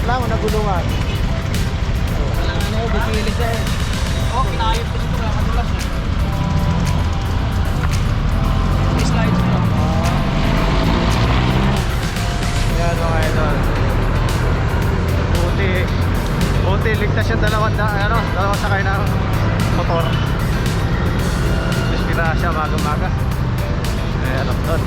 lang o nagulungan? Walang ano, bukilis eh. Oh, kinayot ko dito kaya madulas eh. May slides mo. Yan mga idol. Buti ligtas yung dalawang sakay ng motor. Disgrasya maga-maga. Ayan doon.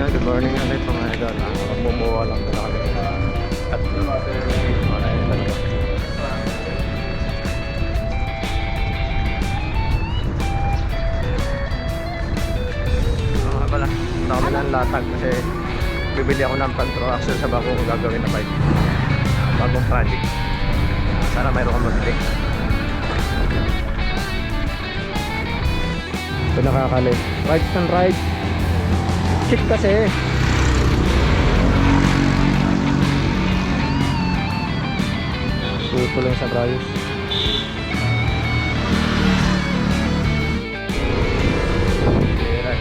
Good morning ulit mga idol. Magmumuha lang din kami at mga idol. Pala, dami ng latag kasi bibili ako ng pantro axle sa bagong gagawin na bike, bagong project. Sana mayroon kang mabili. Ito nakakalit. Rides and rides. Cheap kasi. Puto lang sa Brayos.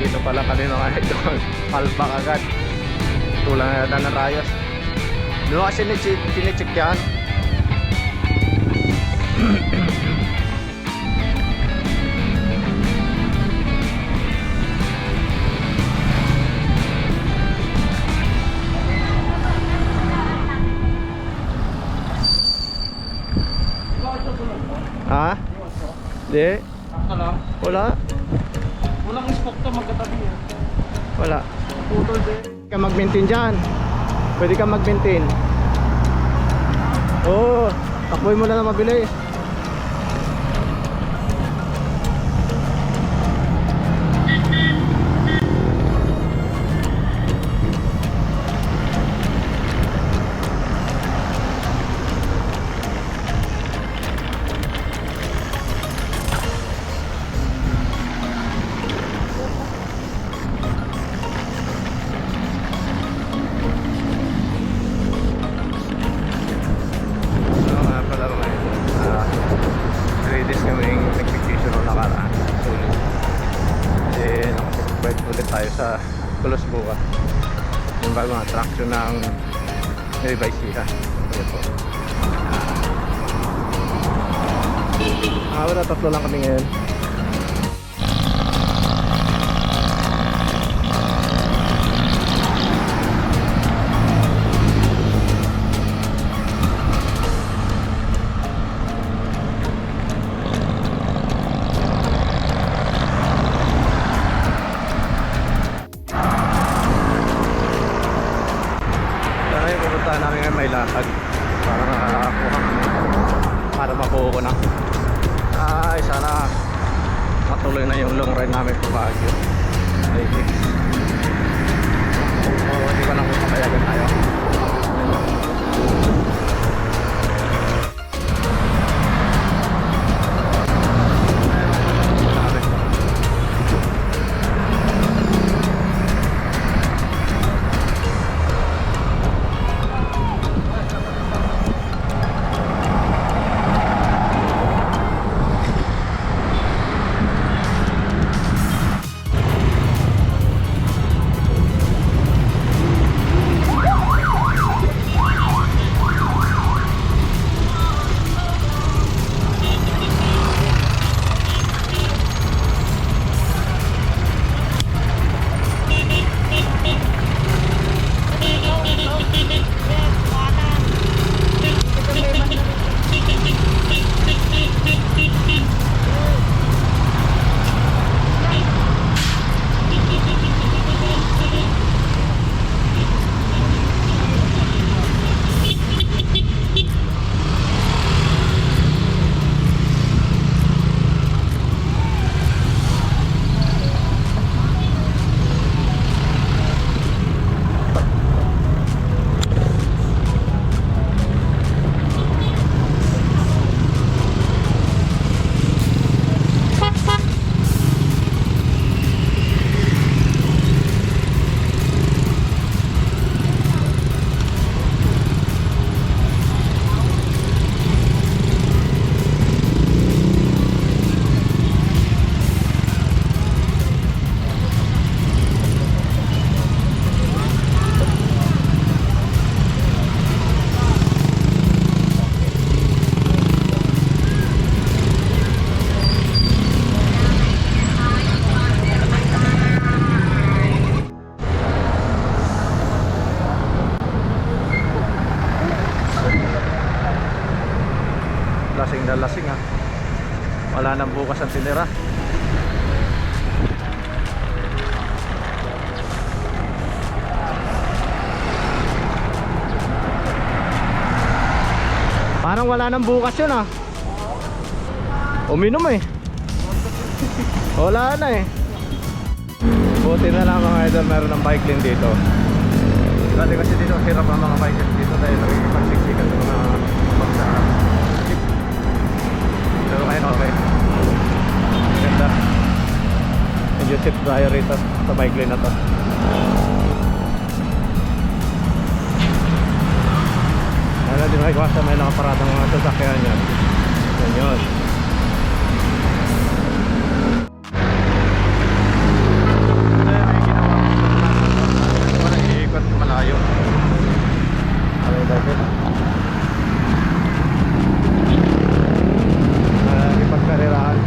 Dito pala kami mga idol. Palpak agad. Tulang na ng Rayos. Doon kasi sinicheck yan. Ha? Di? Wala. Wala? Walang spoke to magkatabi eh. Wala. Putol din. Pwede ka mag-maintain dyan. Pwede ka mag-maintain. Oo. Takboy mo na na mabili. Tayo sa Kulos bukas. Yung bagong attraction ng Revise Siha. Ito po. Wala, tatlo lang kami ngayon. Namin ngayon may latag para nakakuha para makuha ko na. Ay, sana matuloy na yung long ride namin sa Baguio. Hindi ko na kung papayagan tayo. lasing na lasing ha. Wala nang bukas ang tinira. Parang wala nang bukas yun ah. Uminom eh. Wala na eh. Buti na lang mga idol, meron ng bike lane dito. Dati kasi dito hirap ang mga bike lane dito dahil nakikipagsiksikan ng mga pagsa. Pero ngayon okay. Ganda. Medyo safe tayo rito sa bike lane na to. Ano din makikawasa, may nakaparadang mga sasakyan yan. Ganyan. Malayo. Ano yung dati? Ipagkarirahan.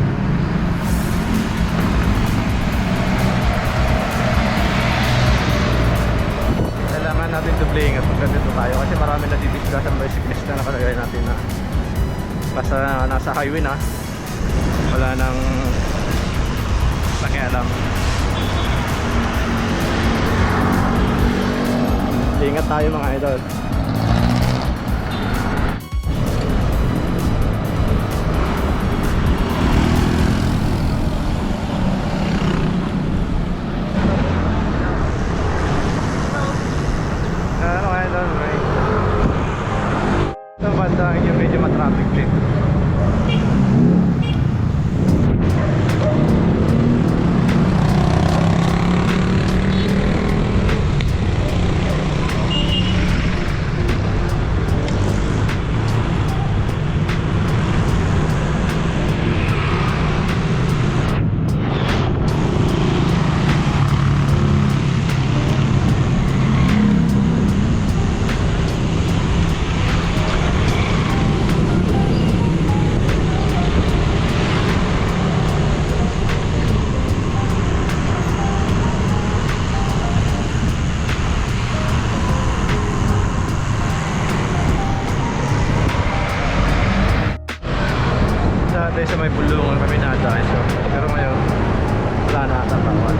Kailangan natin doble ingat pag ganito tayo kasi marami na didiscuss ang bicyclist na nakalagay natin na basta nasa highway na wala nang pakialam. Ingat tayo mga idol. Ano mga idol, right? Ito banda yung medyo matraffic din. Dati sa may bulungan kami nadaan so, pero ngayon wala na ata bawal.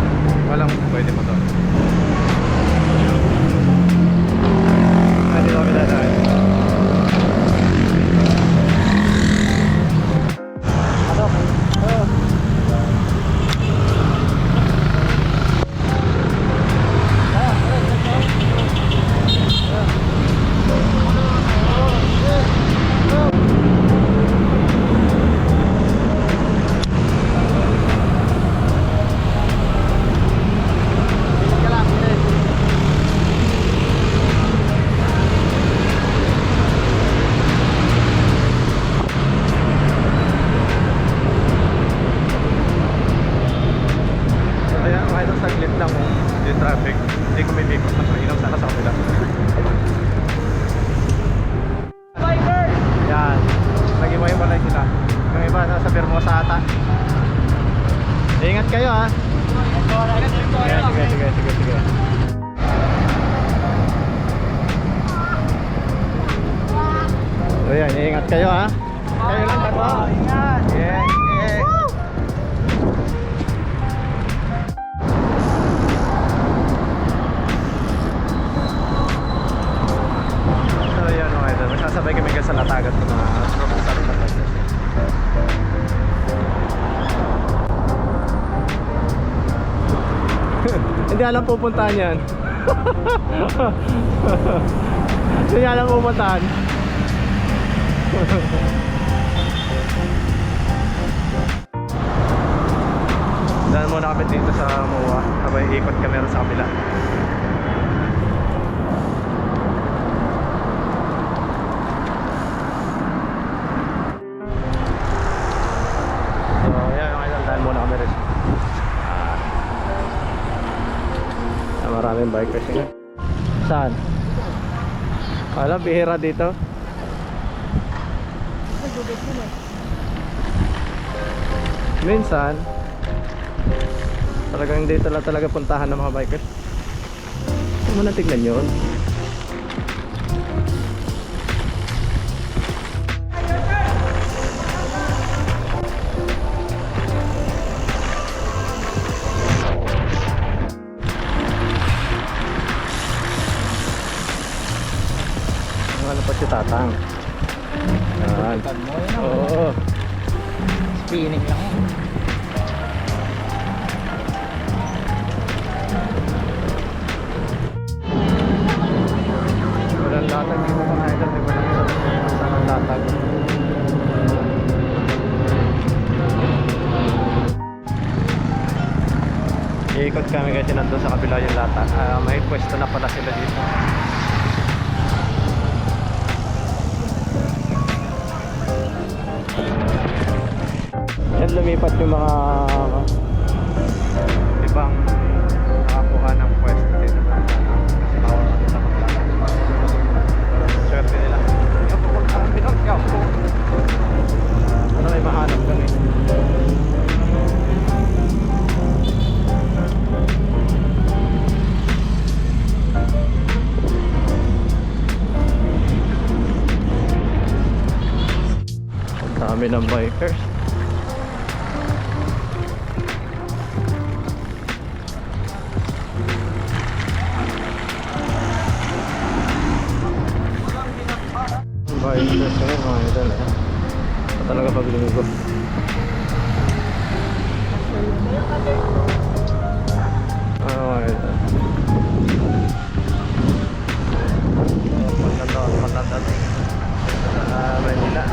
Walang pwede mo to. Pwede kami dadaan. Saglit lang kung yung traffic, hindi ko may bikot, mas mainam sana sa kapila. Yan, nag-iba-ibalay sila. Yung iba nasa Bermosa ata. Ingat kayo ha. Sige. So yan, ingat kayo ha. Kayo lang tatlo. Ingat. Yeah. Sabay kami sa Latagat ng mga profesor na tayo. Hindi alam pupuntahan yan. Hindi alam pupuntahan. Dahil muna kami dito sa MOA. Sabay ikot kami sa kabila. Maraming bikers nga. Saan? Alam, bihira dito. Minsan talagang hindi talaga puntahan ng mga bikers. Hindi mo na tignan yun. Batang. Yan. Oo. Spinning lang yan. Walang latag dito mga idol. Di ba lang isang latag. Iikot kami kasi nandun sa kabila yung lata. May pwesto na pala sila dito. Yan lumipat yung mga ibang nakakuha ng pwesto dito. Kasi bawal na kita maglata. Swerte nila. Yan po ang pinagyaw po. Ano may mahanap kami. Ang dami ng bikers. Bikers ngayon mga idol eh. Ito talaga pag linggo. Mga idol. Matanda sa Manila.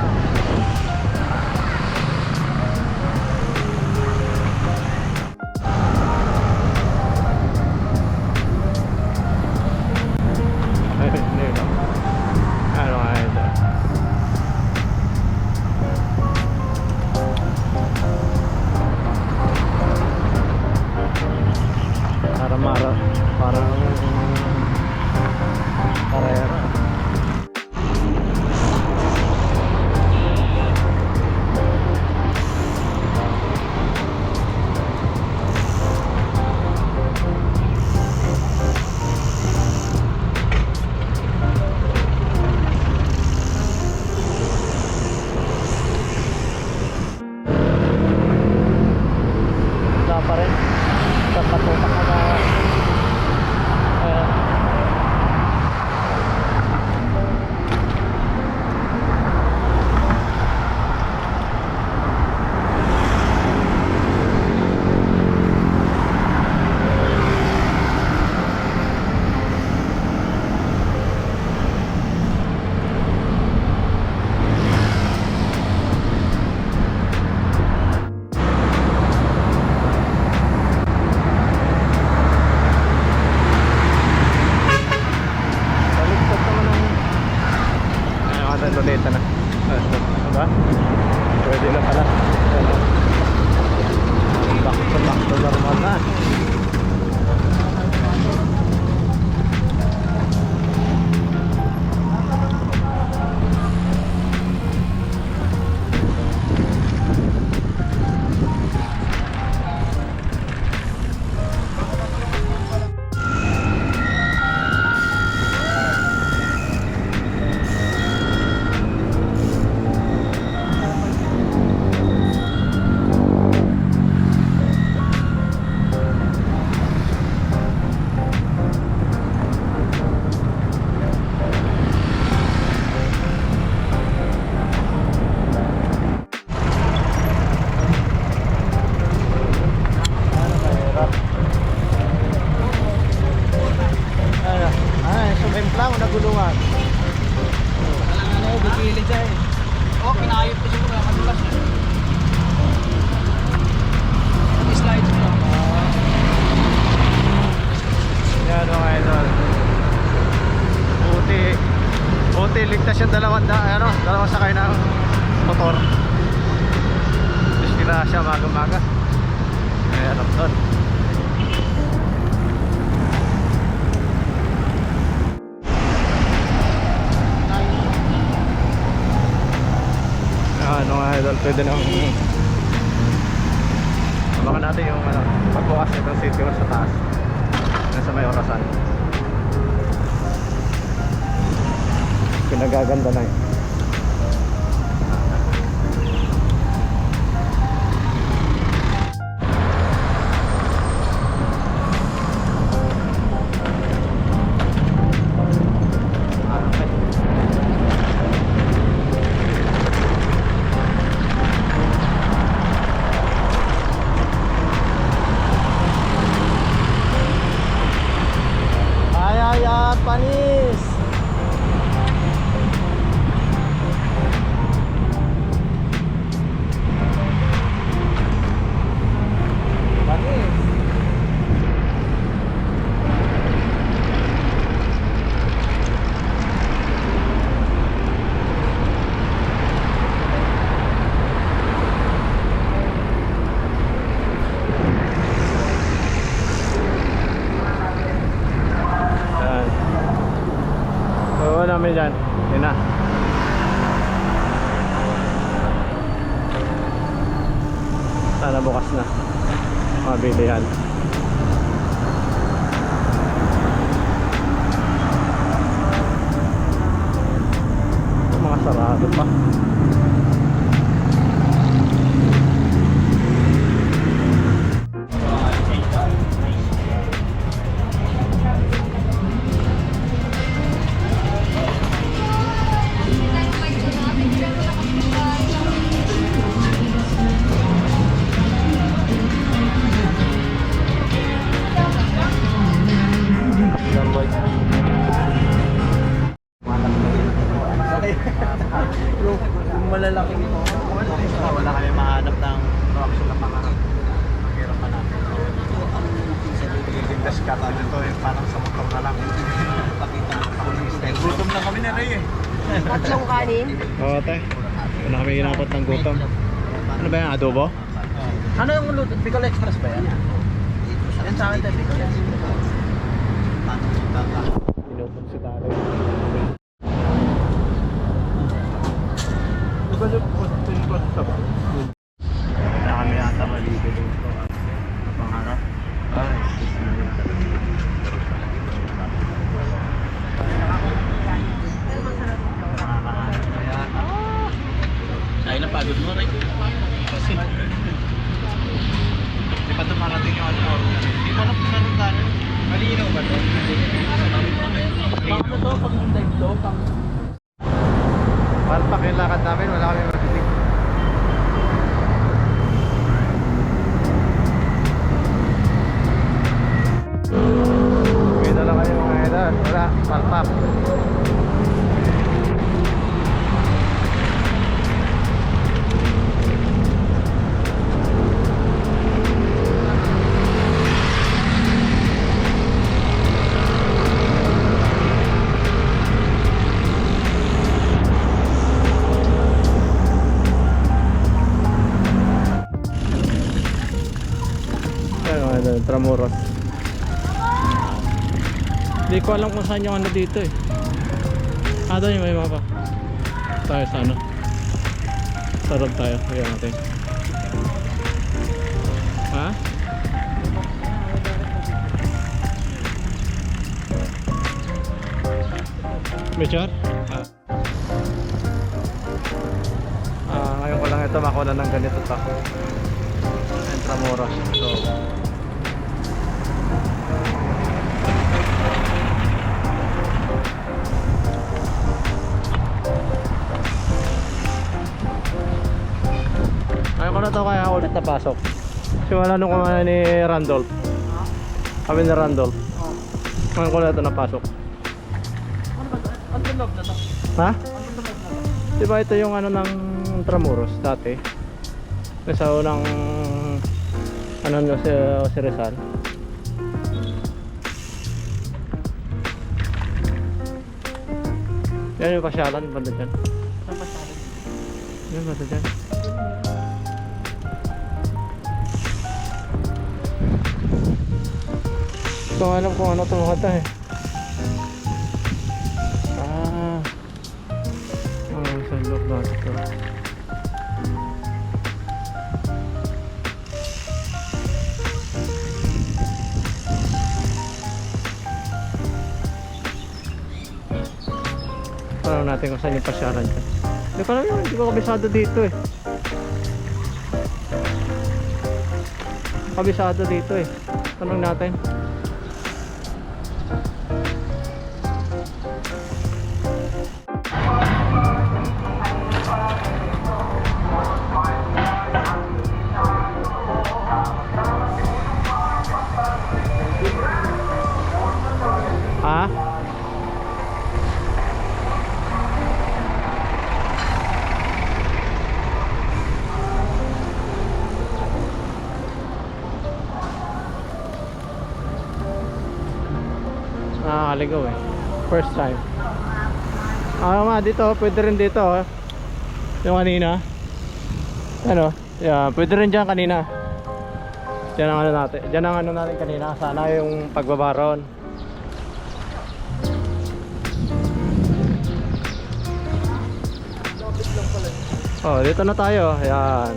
Loleta na. Diba? Pwede na pala. Back to normal na. Nagulungan. Alang ano, bigilid siya eh. Oo, kinayot ko siya kaya madulas eh. Nag-slide siya. Yan mga idol. Buti ligtas yung dalawang sakay ng motor. Disgrasya maga-maga. Ayan ang doon. Ano nga idol, pwede nang baka natin yung pagbukas nitong city hall sa taas nasa may orasan. Pinagaganda na eh. Sana bukas na mabili yan. Mga sarado pa. Yung malalaki mo. Wala kami mahanap ng traction na pangarap. Mahirap pa natin. Yung discard na ito yung parang sa motor na lang. Pakita ako ng style. Gutom na kami na Ray eh. Tatlong kanin. Oo te. Wala kami ginapot ng gutom. Ano ba yan? Adobo? Ano yung luto? Bicol Express ba yan? Yan sa akin tayo, Bicol Express. Pinutom si Tare. Wala kami ata maligo dito. Pangarap. Ay, Ay, napagod mo rin. kasi di pa dumarating yung ano. Di ko alam kung meron tayo. Malinaw ba ito? Pang ano to? Pang dive to? Pang... Palpak yung lakad namin. Wala kami matitig. Uwi na lang kayo mga idol. Wala, palpak. Ano, Tramuros. Hindi ko alam kung saan yung ano dito eh. Ah, doon yung may mapa. Tayo sa ano. Sarap tayo. Ayan natin. Ha? Richard? Ngayon ko lang ito makuha ng ganito pa. Tramuros. So, ayaw ko na to kaya ulit napasok. Kasi wala nung kumana ni Randolph. Kami ni Randolph. Ngayon ko na ito napasok. Ano ba ito? Ano yung loob na to? Ha? Ano yung loob na to? Diba ito yung ano ng Tramuros dati? Sa unang ano no si Rizal. Yan yung pasyalan banda dyan. Saan pa sa akin? Yan banda dyan. So alam kung ano ito mga eh. Sa loob na ito. Tanong natin kung saan yung pasyalan dyan. Hindi ko alam yun, hindi ko kabisado dito eh. Kabisado dito eh. Tanong natin. Ha? Nakakaligaw eh. First time. Nga dito, pwede rin dito oh. Yung kanina. Ano? Yeah, pwede rin dyan kanina. Dyan ang ano natin. Dyan ang ano natin kanina. Sana yung pagbabaron. Oh, dito na tayo. Ayan.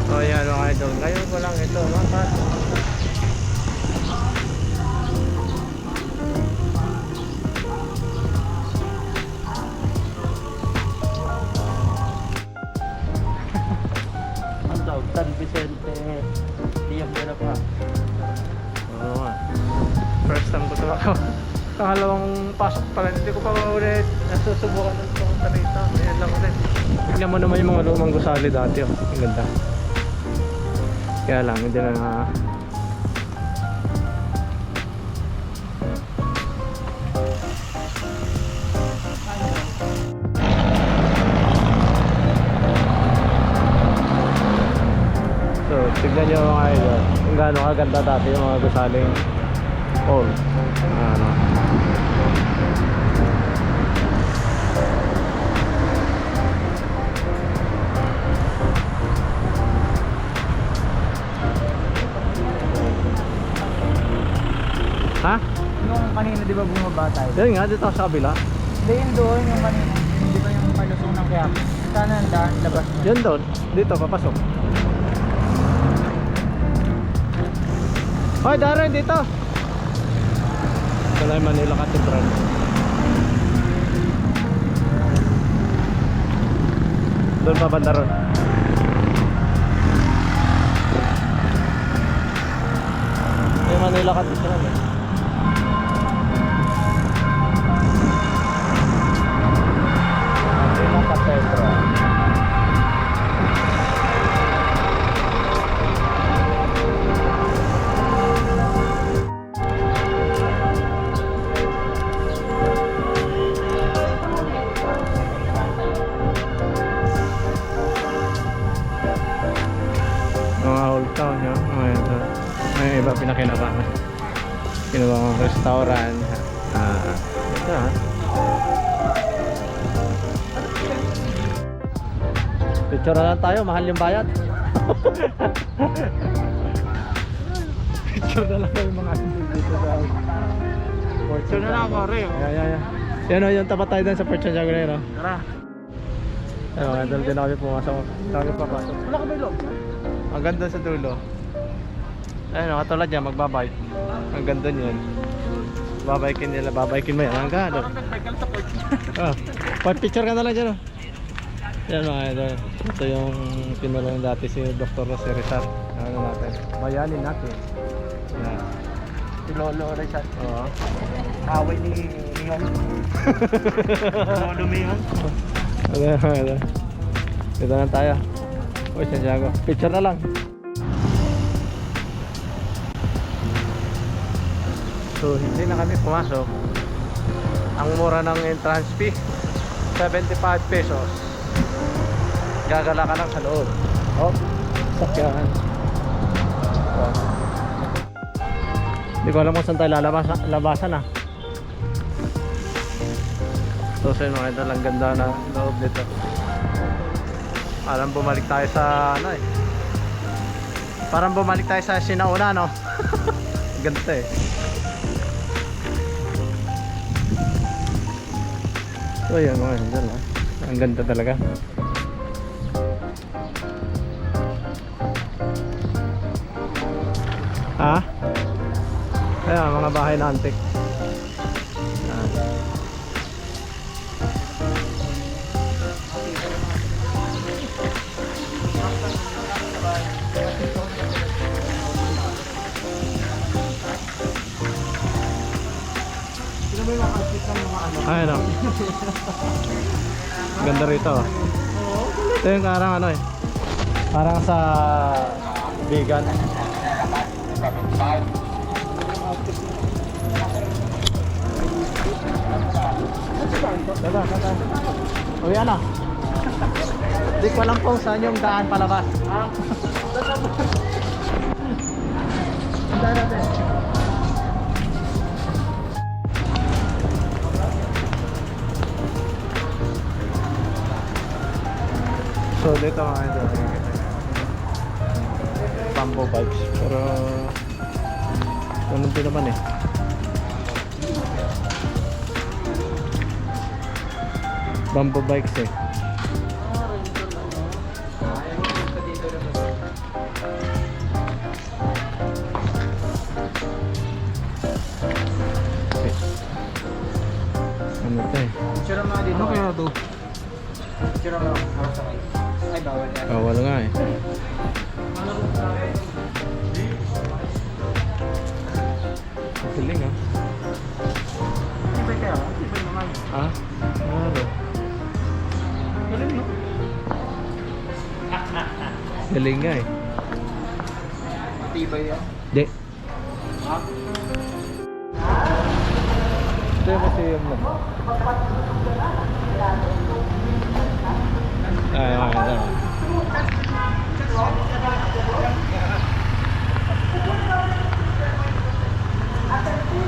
O yan mga idol, ngayon ko lang ito mapasok. Ang tawag, San Vicente. Diyang nila pa. Oo nga. First time ko ito ako. Pangalawang pasok pa lang. Hindi ko pa ulit nasusubukan ng punta rito. Ayan lang ulit. Tignan mo naman yung mga lumang gusali dati. Oh. Ang ganda. Kaya lang, hindi na So, tignan nyo mga idol kung gaano kaganda dati yung mga gusaling hall. Ano. Ha? Yung kanina di ba bumaba tayo? Yan nga, dito sa kabila. Hindi yun doon yung kanina. Hindi ba yung palusong ng kaya? Sana ang daan, labas mo. Yan doon. Dito, papasok. Hoy, Darren, dito! Ito na yung Manila Cathedral. Doon pa banda ron. Yung Manila Cathedral eh. Manila Cathedral. Mga old town yun. May iba pinakinabangan. Kinabang restaurant. Ito ha. Picture na lang tayo, mahal yung bayad. Picture na lang yung mga dito sa Fortune na lang pare. Yeah. Yan o, yung tapat tayo dun sa Fortune Jaguar. Tara. Ayun, mga idol din ako pumasok. Kami papasok. Wala ka ba ilog? Ang ganda sa dulo. Ayun, katulad yan, magbabike. Ang ganda niyan. Babaikin nila, babaikin mo yan. Ang ganda. Picture ka na lang dyan. Oh. Yan mga idol. Ito yung tinulong dati si Dr. Jose Rizal. Ano natin? Bayanin natin. Yan. Si Lolo Rizal. Oo. Away ni Mihong. Lolo Mihong. Ano. Dito na tayo. Uy, Santiago. Picture na lang. So, hindi na kami pumasok. Ang mura ng entrance fee, 75 pesos. Gagala ka lang sa loob. Oh, sakyan. Oh. Hindi ko alam kung saan tayo labasan ah. So, sa mga idol, ang ganda na loob dito. Parang bumalik tayo sa ano eh. Parang bumalik tayo sa sinauna, no? Ganda eh. So yan mga idol, ha? Ang ganda talaga. Ha? Ayan, mga bahay na antique. Ayan o. Ganda rito. Ito yung parang ano eh. Parang sa vegan. Tata. Uwi na. Hindi ko alam kung saan yung daan palabas. Puntahan natin. So dito mga idol, Bamboo bikes, pero ganun din naman eh. Bamboo bikes eh. Ano ito eh? Picture mo dito. Ano kaya ito? Picture mo. Harap sa kayo. Ay, bawal yan. Bawal nga eh. Galing ah. Tibay kaya? Tibay naman. Ah? Ano? Galing, no? Galing nga eh. Tibay yan. Di. Ha? Ito yung museum lang. Ay, ay.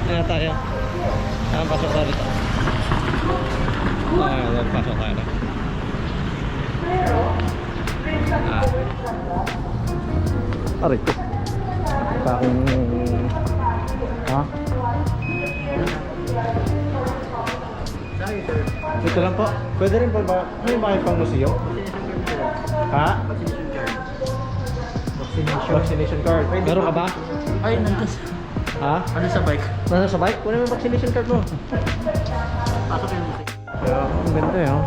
Ayan tayo. Ayan, pasok tayo dito. Ayan, pasok tayo. Aray ko. Bakong... Ha? Dito lang po. Pwede rin po ba? May bakit pang museo? Ha? Vaccination card. Meron ka ba? Ay, nandun. Ha? Ano sa bike? Nasa sa bike? Kunin mo yung vaccination card mo. Pasok yung musik. Yeah, ang ganda eh. Oh.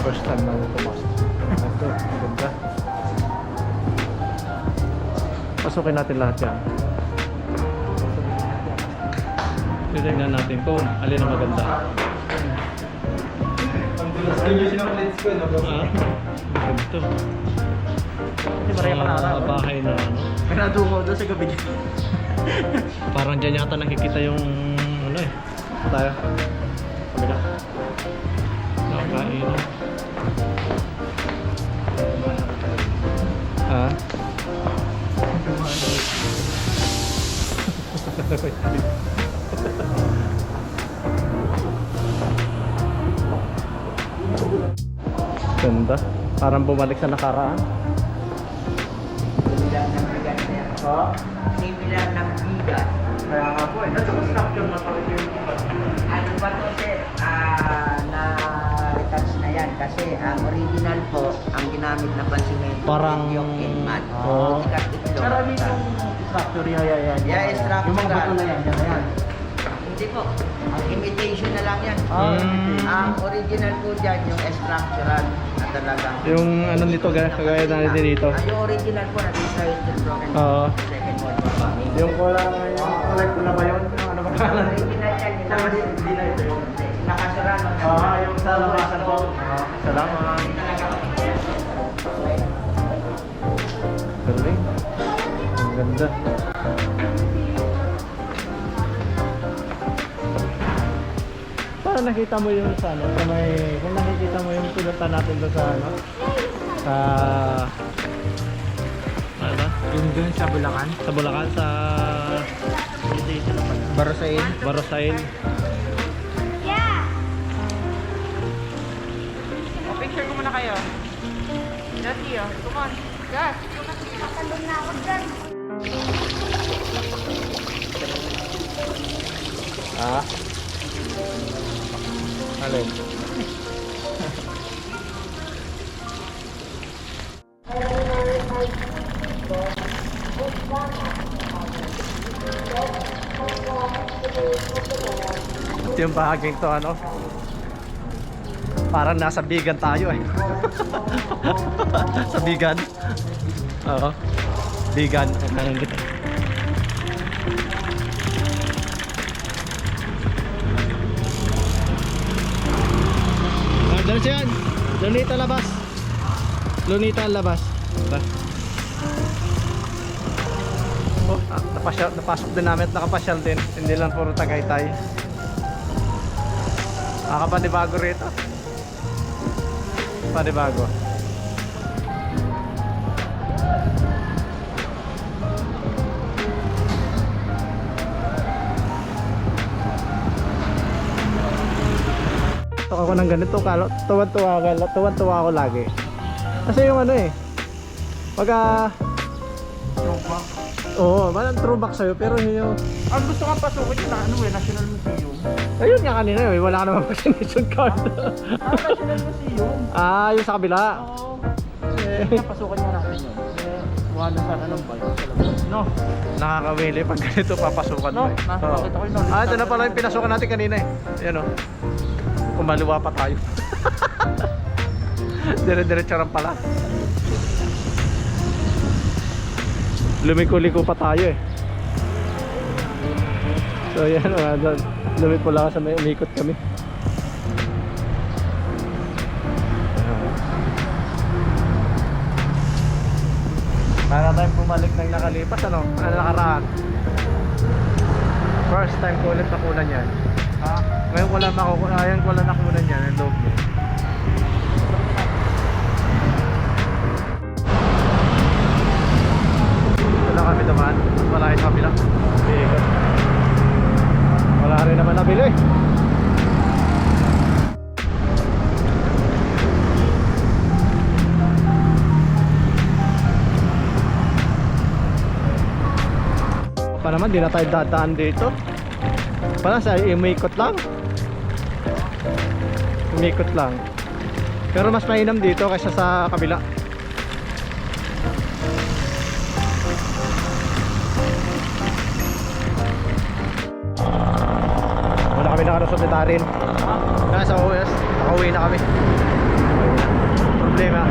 First time na pumasok. Ito, ang ganda. Pasukin natin lahat yan. Titignan natin kung alin ang maganda. Distribution of plates ko, no? Ganito. Hindi pareha pa na araw. Bahay na ano. May nadungaw doon sa gabi. Parang dyan yata nakikita yung ano eh. Tayo. Kabila. Nakakain. Ha? Ganda. Parang bumalik sa nakaraan. Bilang ng bigas niya. Ha? Similar ng bigas. Kaya nga po eh. Nasa construction na pala yung Ano ba to sir? Na-retouch na yan kasi ang original po, ang ginamit na pansimento Parang- yung inmat. Oo. Sikat ito. Pero ano yung structure yan? Yeah, structure. Yung mga bato na yan, yan na yan. Hindi po. Ang imitation na lang yan. Ang original po dyan, yung structural na talagang. Yung ano nito, kagaya na dito. Yung original po, nag-isa yung broken. Oo. Second one pa. Yung kulay pula ba yun? Yung ano ba kalan? Original yan. Hindi na ito yun. Nakasura. Yung sa labasan po. Salamat. Galing. Ang ganda. Parang nakita mo yung sa ano, sa may, kung nakikita mo yung pinunta natin doon sa ano, sa, ano ba? Yung dun sa Bulacan? Sa Bulacan, sa Barosain? Barosail. Picture ko muna kayo. Dati come on. Gas. Matalong na ako dyan. Ah. Alin? Ito yung bahaging to ano. Parang nasa bigan tayo eh. Sa bigan. Oo. Bigan. Ang kita. Diyan siya yan. Lunita labas. Lunita labas. Ba? Oh, napasok din namin at nakapasyal din. Hindi lang puro Tagaytay. Nakapanibago rito. Panibago. Ako ng ganito, tuwan-tuwa ako lagi. Kasi yung ano eh, pagka Throwback? oo, walang throwback sa'yo, pero yung Ang gusto kang pasukin yun na ano eh, National Museum. ayun nga kanina eh, wala ka naman vaccination card. National Museum? Ah, yung sa kabila. Oo. Sige, pasukan mo natin yun. kuha na sa anong bike sa labas. No, nakakawili pag ganito papasukan No, mo. nasa Oo. bakit ako yun, no? Ah, ito na pala yung pinasukan natin kanina eh. Ayan o. Kumaliwa pa tayo. Dire-diretso rin pala. Lumiko-liko pa tayo eh. So yan, lumiko lang sa may umikot kami. Para tayong bumalik ng nakalipas, ano? Ano nakaraan? First time ko ulit nakunan yan. Ngayon wala makukunan, ayan wala nakunan yan, ang loob niya. Ito lang kami naman, wala yung kabila. Ikot. Wala rin naman nabili. Pa naman, di na tayo dadaan dito. Parang sa umikot lang. Umikot lang. Pero mas mainam dito kaysa sa kabila. Wala kami nakarusot ni Darin. Nasa OS, nakauwi na kami. Problema,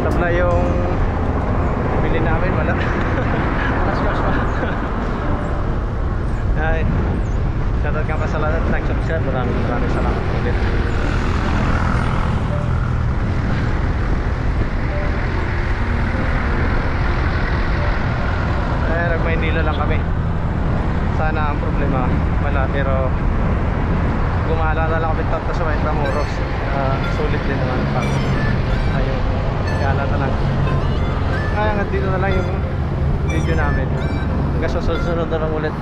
tabla yung bili namin, wala. Cash pa. Ay, shoutout ka pa sa lahat, nag-subscribe, maraming salamat ulit. Nag-Maynila lang kami. Sana ang problema wala, pero gumala na lang kami tatlo sa Matamoros. Sulit din naman pag ayun, gala na lang. Kaya nga dito na lang yung video namin. Hanggang sa susunod na lang ulit.